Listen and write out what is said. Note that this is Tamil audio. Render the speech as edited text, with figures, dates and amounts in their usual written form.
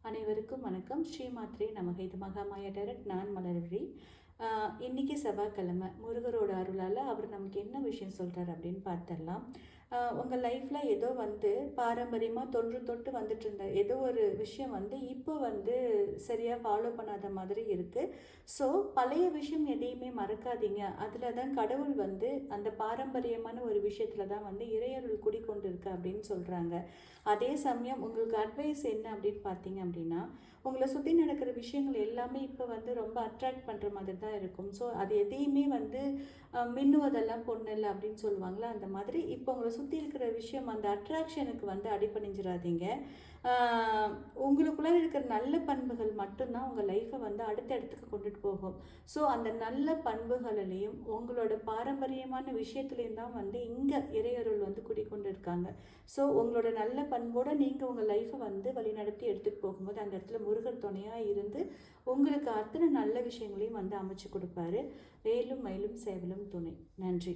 அனைவருக்கும் வணக்கம். ஸ்ரீமாத்ரே நமக. இது மகாமாயா டைரக்ட். நான் மலர்விழி. இன்றைக்கி செவ்வாய்க்கிழமை. முருகரோட அருளால் அவர் நமக்கு என்ன விஷயம் சொல்கிறார் அப்படின்னு பார்த்துடலாம். உங்கள் லைஃப்பில் ஏதோ பாரம்பரியமாக தொன்று தொட்டு வந்துட்டு இருந்த ஏதோ ஒரு விஷயம் இப்போ சரியாக ஃபாலோ பண்ணாத மாதிரி இருக்குது. ஸோ பழைய விஷயம் எதையுமே மறக்காதீங்க. அதில் தான் கடவுள் அந்த பாரம்பரியமான ஒரு விஷயத்தில் தான் இறையருள் குடிக்கொண்டு இருக்கு அப்படின்னு சொல்கிறாங்க. அதே சமயம் உங்களுக்கு அட்வைஸ் என்ன அப்படின்னு பார்த்தீங்க அப்படின்னா, உங்களை சுற்றி நடக்கிற விஷயங்கள் எல்லாமே இப்போ ரொம்ப அட்ராக்ட் பண்ணுற மாதிரி தான் இருக்கும். ஸோ அது எதையுமே மின்னுவதெல்லாம் பொண்ணு இல்லை அப்படின்னு சொல்லுவாங்களே, அந்த மாதிரி இப்போ உங்களை சுற்றி இருக்கிற விஷயம் அந்த அட்ராக்ஷனுக்கு அடிபணிஞ்சிடாதீங்க. உங்களுக்குள்ளே இருக்கிற நல்ல பண்புகள் மட்டும்தான் உங்கள் லைஃப்பை அடுத்த இடத்துக்கு கொண்டுட்டு போகும். ஸோ அந்த நல்ல பண்புகளிலையும் உங்களோட பாரம்பரியமான விஷயத்துலையும் தான் இங்கே இறையருள் குடிக்கொண்டு இருக்காங்க. ஸோ உங்களோட நல்ல பண்போடு நீங்கள் உங்கள் லைஃப்பை வழிநடத்தி எடுத்துகிட்டு போகும்போது அந்த இடத்துல முருகர் துணையாக இருந்து உங்களுக்கு அத்தனை நல்ல விஷயங்களையும் அமைச்சு கொடுப்பாரு. வேலும் மயிலும் சேவலும் துணை. நன்றி.